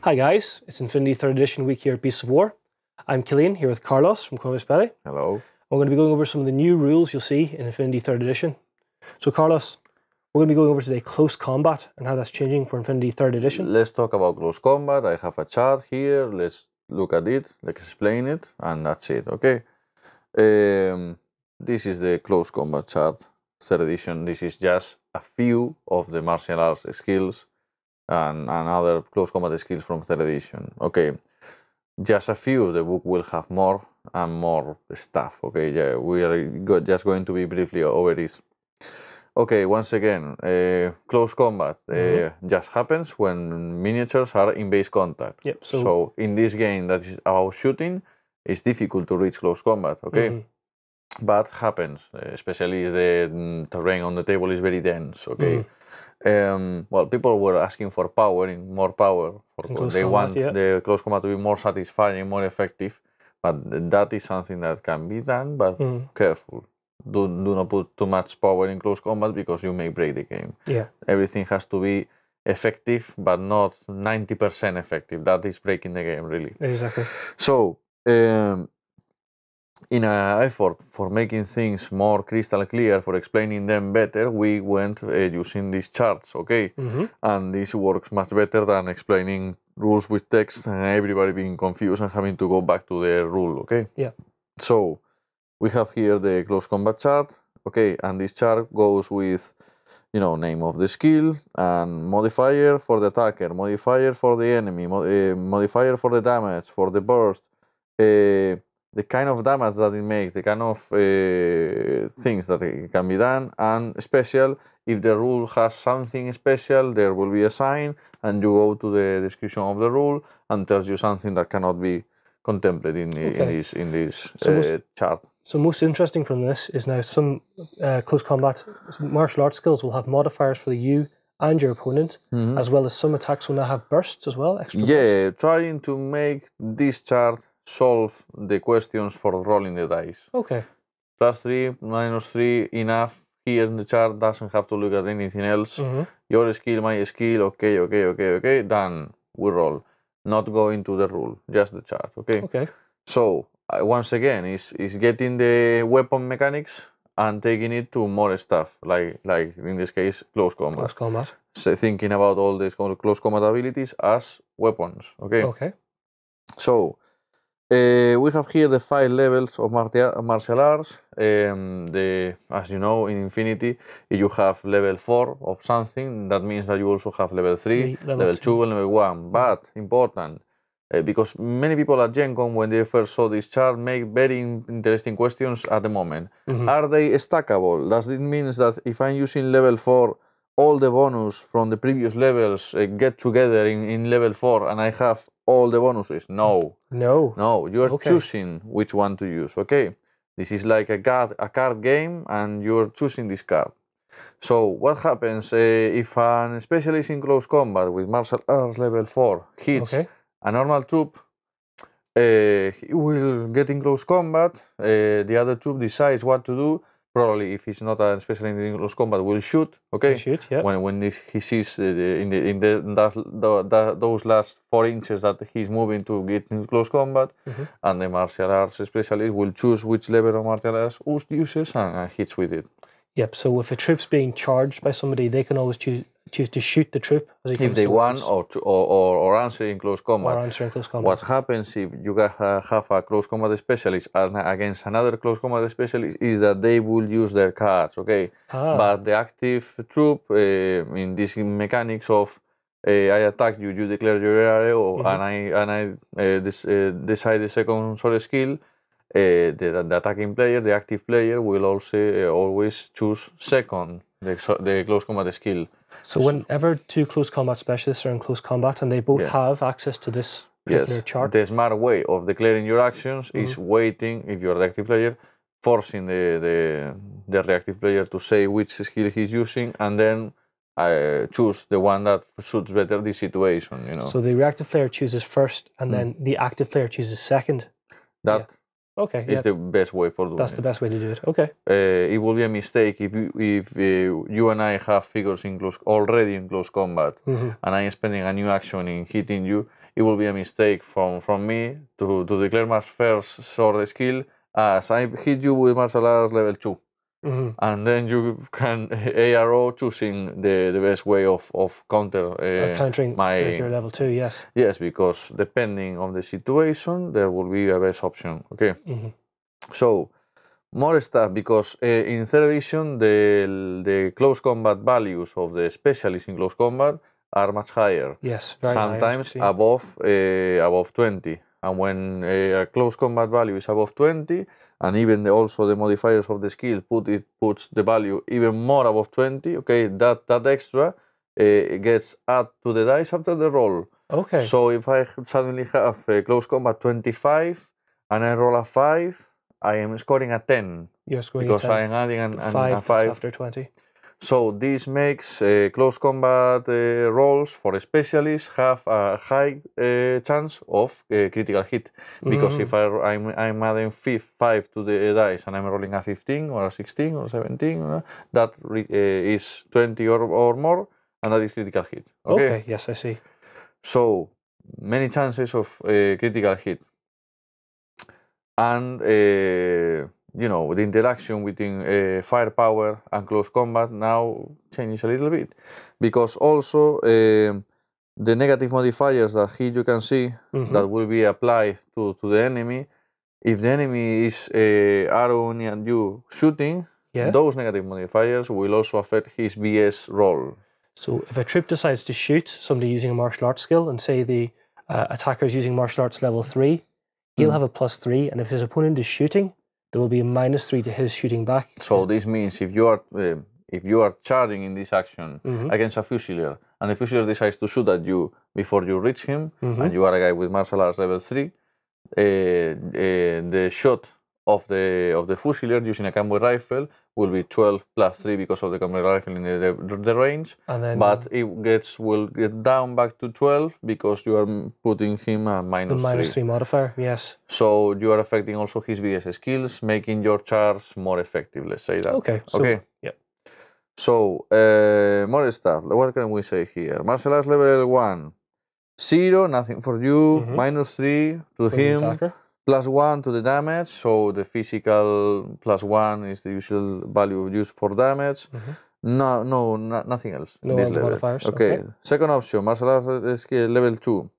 Hi guys, it's Infinity 3rd Edition week here at Beasts of War. I'm Killian, here with Carlos from Corvus Belly. Hello. We're going to be going over some of the new rules you'll see in Infinity 3rd Edition. So Carlos, we're going to be going over today close combat and how that's changing for Infinity 3rd Edition. Let's talk about close combat. I have a chart here. Let's look at it, let's explain it, and that's it, okay? This is the close combat chart, 3rd edition. This is just a few of the martial arts skills and other close combat skills from 3rd edition, okay? Just a few. The book will have more and more stuff, okay? Yeah, we are just going to be briefly over this. Okay, once again, close combat just happens when miniatures are in base contact. Yep. So in this game that is about shooting, it's difficult to reach close combat, okay? But happens, especially if the terrain on the table is very dense, okay? Well, people were asking for power, more power. They want the close combat to be more satisfying, more effective. But that is something that can be done, but careful. Do not put too much power in close combat because you may break the game. Yeah. Everything has to be effective, but not 90% effective. That is breaking the game, really. Exactly. So, in an effort for making things more crystal clear, for explaining them better, we went using these charts, okay? And this works much better than explaining rules with text and everybody being confused and having to go back to the rule, okay? Yeah. So, we have here the close combat chart, okay? And this chart goes with, you know, name of the skill and modifier for the attacker, modifier for the enemy, modifier for the damage, for the burst, the kind of damage that it makes, the kind of things that it can be done, and special. If the rule has something special, there will be a sign, and you go to the description of the rule and tells you something that cannot be contemplated in this chart. So most interesting from this is now some close combat martial arts skills will have modifiers for you and your opponent, as well as some attacks will now have bursts as well. Extra bursts. Trying to make this chart solve the questions for rolling the dice. Okay. +3, -3, enough. Here in the chart doesn't have to look at anything else. Your skill, my skill, okay, done. We roll. Not go into the rule, just the chart, okay? Okay. So, once again, is getting the weapon mechanics and taking it to more stuff, like in this case, close combat. Close combat. So thinking about all these close combat abilities as weapons, okay? Okay. So, we have here the 5 levels of martial arts. As you know, in Infinity, if you have level 4 of something, that means that you also have level 3, level 2, and level 1. But, important, because many people at Gen Con, when they first saw this chart, make very interesting questions at the moment. Are they stackable? Does it mean that if I'm using level 4, all the bonus from the previous levels get together in level 4 and I have all the bonuses? No. No, you are choosing which one to use, okay? This is like a card game and you're choosing this card. So what happens if a specialist in close combat with martial arts level 4 hits a normal troop? He will get in close combat, the other troop decides what to do. Probably, if he's not a specialist in close combat, will shoot. Okay. Shoot, yeah. When he sees those last 4 inches that he's moving to get in close combat, and the martial arts specialist will choose which level of martial arts uses and hits with it. Yep. So if a troop's being charged by somebody, they can always choose to shoot the troop as he comes if they want or answer in close combat. Or answer in close combat. What happens if you have a close combat specialist against another close combat specialist is that they will use their cards, okay? But the active troop in this mechanics of I attack you, you declare your area, and I decide the second sort of skill. The attacking player, the active player, will also always choose second the close combat skill. So whenever 2 close combat specialists are in close combat and they both have access to this particular chart. The smart way of declaring your actions is waiting, if you're the active player, forcing the reactive player to say which skill he's using and then choose the one that suits better the situation, you know. So the reactive player chooses first and then the active player chooses second. Okay. It's the best way for doing That's it. the best way to do it. Okay. It will be a mistake if you and I have figures already in close combat, and I am spending a new action in hitting you. It will be a mistake from me to declare my first sword skill as I hit you with martial arts level 2. And then you can ARO choosing the best way of countering your level 2, yes. Yes, because depending on the situation, there will be a best option. Okay. So more stuff, because in third edition the close combat values of the specialists in close combat are much higher. Yes, very sometimes high, above 20. And when a close combat value is above 20, and even also the modifiers of the skill puts the value even more above 20, okay, that extra gets added to the dice after the roll. Okay. So if I suddenly have close combat 25 and I roll a 5, I am scoring a 10. You're scoring because a 10. I am adding a 5 after 20. So this makes close combat rolls for specialists have a high chance of critical hit, because if I'm adding 5 to the dice and I'm rolling a 15 or a 16 or 17, that is 20 or more, and that is critical hit. Okay, yes, I see. So many chances of critical hit, and you know, the interaction between firepower and close combat now changes a little bit, because also the negative modifiers that here you can see that will be applied to the enemy. If the enemy is arrowing at you shooting, those negative modifiers will also affect his BS roll. So if a troop decides to shoot somebody using a martial arts skill, and say the attacker is using martial arts level 3, he'll have a +3, and if his opponent is shooting, there will be a -3 to his shooting back. So this means if you are charging in this action against a Fusilier, and the Fusilier decides to shoot at you before you reach him, and you are a guy with martial arts level 3, the shot of the Fusilier using a camo rifle will be 12 +3 because of the camo rifle in the range, but it will get down back to 12 because you are putting him a -3. The -3 modifier, yes. So you are affecting also his BS skills, making your charge more effective, let's say that. Okay. Yeah. So more stuff. What can we say here? Martial arts level 1. 0, nothing for you. -3 to him. +1 to the damage, so the physical +1 is the usual value used for damage. Nothing else. No other modifiers. Okay. Second option, martial arts skill level 2.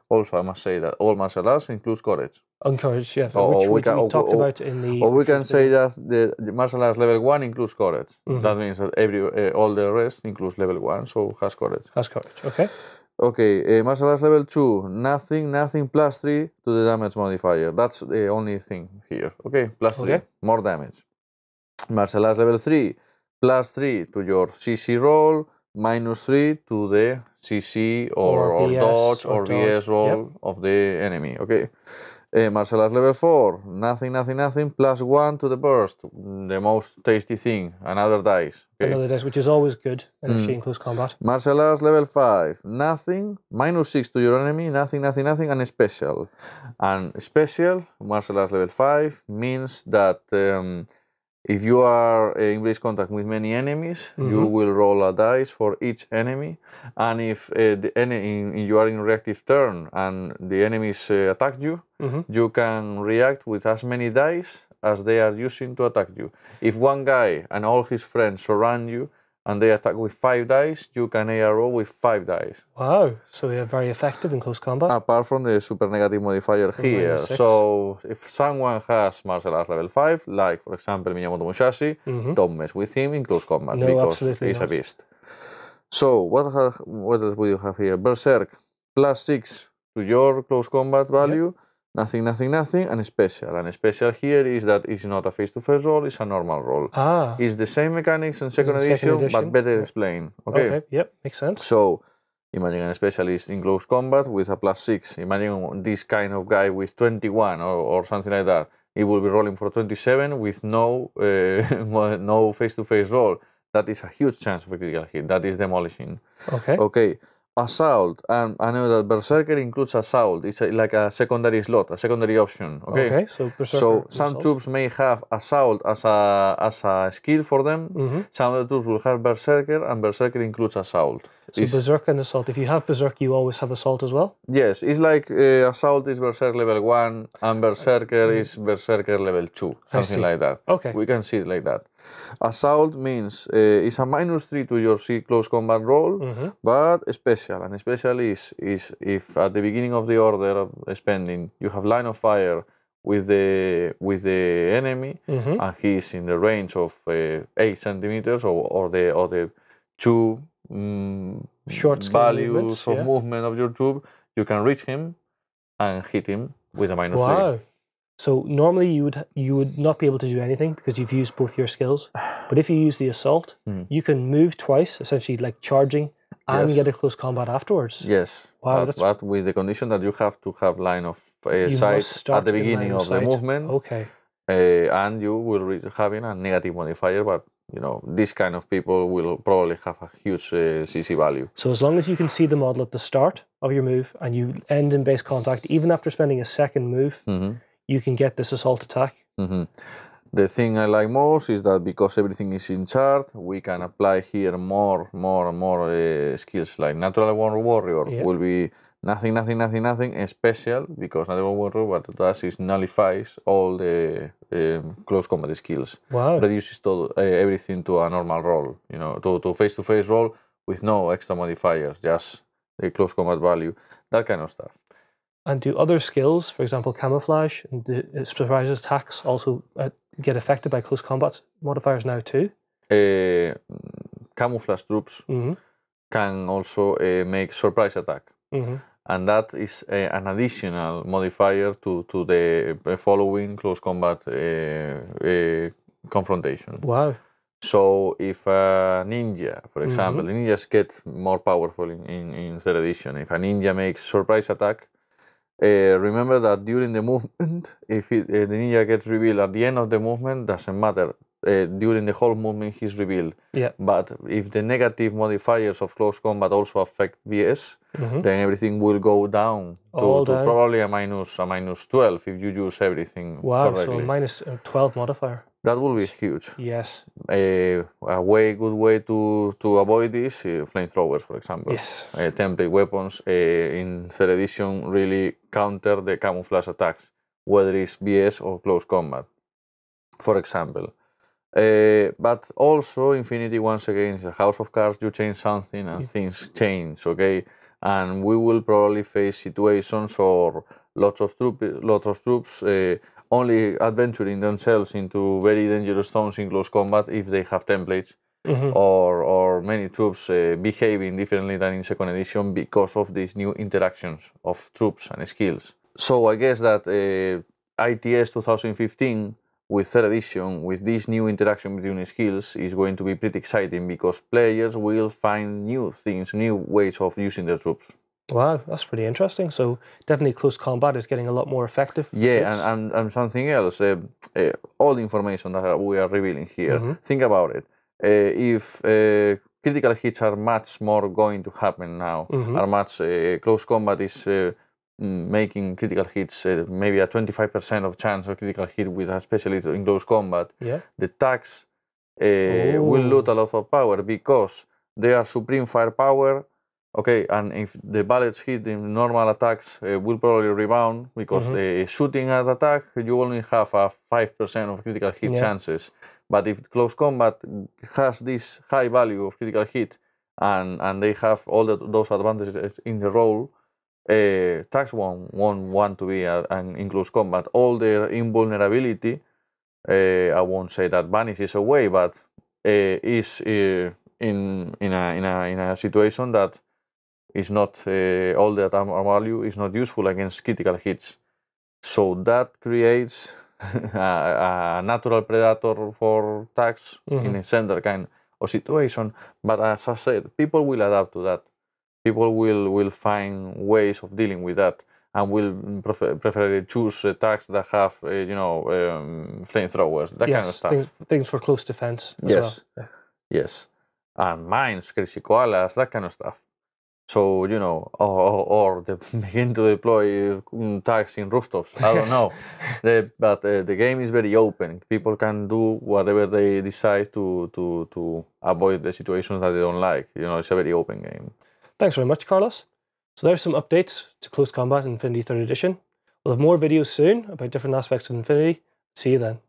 Also, I must say that all martial arts includes courage. Courage, yeah. Which we talked about in the. Or we can say that the martial arts level 1 includes courage. That means that all the rest includes level 1, so has courage. Has courage. Okay. Okay, martial arts level 2, nothing +3 to the damage modifier. That's the only thing here. Okay, +3, more damage. Martial arts level 3, +3 to your CC roll, -3 to the CC or dodge or BS roll of the enemy. Okay. Martial arts level 4, nothing, +1 to the burst, the most tasty thing, another dice. Okay. Another dice, which is always good in close combat. Martial arts level 5, nothing, -6 to your enemy, nothing, and special. And special, martial arts level 5, means that if you are in base contact with many enemies, you will roll a dice for each enemy, and if you are in reactive turn and the enemies attack you, you can react with as many dice as they are using to attack you. If one guy and all his friends surround you and they attack with 5 dice, you can ARO with 5 dice. Wow, so they are very effective in close combat. Apart from the super negative modifier here. So if someone has martial arts level 5, like for example Miyamoto Musashi, don't mess with him in close combat because he's a beast. So what else will you have here? Berserker, +6 to your close combat value. Nothing, and special. And special here is that it's not a face-to-face roll, it's a normal roll. It's the same mechanics in second edition, but better explained. Okay, makes sense. So, imagine a specialist in close combat with a +6. Imagine this kind of guy with 21 or something like that. He will be rolling for 27 with no face-to-face roll. That is a huge chance for critical hit. That is demolishing. Okay. Assault, and I know that Berserker includes Assault. It's like a secondary slot, a secondary option. Okay. Okay, so Berserker. So some troops may have Assault as a skill for them. Some other troops will have Berserker, and Berserker includes Assault. So Berserker and Assault. If you have Berserker, you always have Assault as well? Yes, it's like Assault is Berserker level 1, and Berserker is Berserker level 2, something like that. Okay. We can see it like that. Assault means it's a -3 to your close combat roll, but special. And special is if at the beginning of the order of spending you have line of fire with the enemy, and he's in the range of 8 centimeters or the 2 short values of movement of your troop, you can reach him and hit him with a -3. Wow. So normally you would not be able to do anything because you've used both your skills. But if you use the assault, you can move twice, essentially like charging, and get a close combat afterwards. Yes. Wow, but with the condition that you have to have line of sight at the beginning of the movement. Okay. And you will be having a negative modifier, but you know, this kind of people will probably have a huge CC value. So as long as you can see the model at the start of your move and you end in base contact, even after spending a second move, you can get this assault attack. The thing I like most is that because everything is in chart, we can apply here more skills, like Natural Born Warrior will be nothing special, because Natural Warrior what it does is nullifies all the close combat skills. Wow. Reduces everything to a normal roll, you know, to face-to-face roll with no extra modifiers, just the close combat value, that kind of stuff. And do other skills, for example, camouflage and the surprise attacks, also get affected by close combat modifiers now too? Camouflage troops can also make surprise attack. And that is an additional modifier to the following close combat confrontation. Wow. So if a ninja, for example, ninjas get more powerful in 3rd edition. If a ninja makes surprise attack, remember that during the movement, if the ninja gets revealed at the end of the movement, doesn't matter. During the whole movement, he's revealed. Yeah. But if the negative modifiers of close combat also affect VS, then everything will go down to probably a -12 if you use everything correctly. So a -12 modifier. That will be huge. Yes. A good way to avoid this, flamethrowers, for example. Yes. Template weapons in 3rd edition really counter the camouflage attacks, whether it's BS or close combat, for example. But also Infinity, once again, is a house of cards. You change something and things change, okay? And we will probably face situations or lots of troops only adventuring themselves into very dangerous zones in close combat if they have templates, or many troops behaving differently than in 2nd edition because of these new interactions of troops and skills. So I guess that ITS 2015 with 3rd edition, with this new interaction between skills, is going to be pretty exciting because players will find new things, new ways of using their troops. Wow, that's pretty interesting. So definitely close combat is getting a lot more effective. Yeah, and something else, all the information that we are revealing here, think about it. If critical hits are much more going to happen now, are much close combat is making critical hits, maybe a 25% of chance of critical hit with a specialist in close combat, the tags will lose a lot of power because they are supreme firepower. Okay, and if the bullets hit in normal attacks, will probably rebound because shooting at attack, you only have a 5% of critical hit chances. But if close combat has this high value of critical hit and they have all those advantages in the roll, tags won't want to be in close combat. All their invulnerability, I won't say that vanishes away, but is in a situation that is not all that armor value is not useful against critical hits. So that creates a natural predator for tags in a center kind of situation. But as I said, people will adapt to that. People will find ways of dealing with that and will preferably choose tags that have, flamethrowers, that kind of stuff. Things for close defense as well. Yes. And mines, crazy koalas, that kind of stuff. So, you know, or they begin to deploy tags in rooftops. I don't know. But the game is very open. People can do whatever they decide to avoid the situations that they don't like. You know, it's a very open game. Thanks very much, Carlos. So there's some updates to Close Combat Infinity 3rd Edition. We'll have more videos soon about different aspects of Infinity. See you then.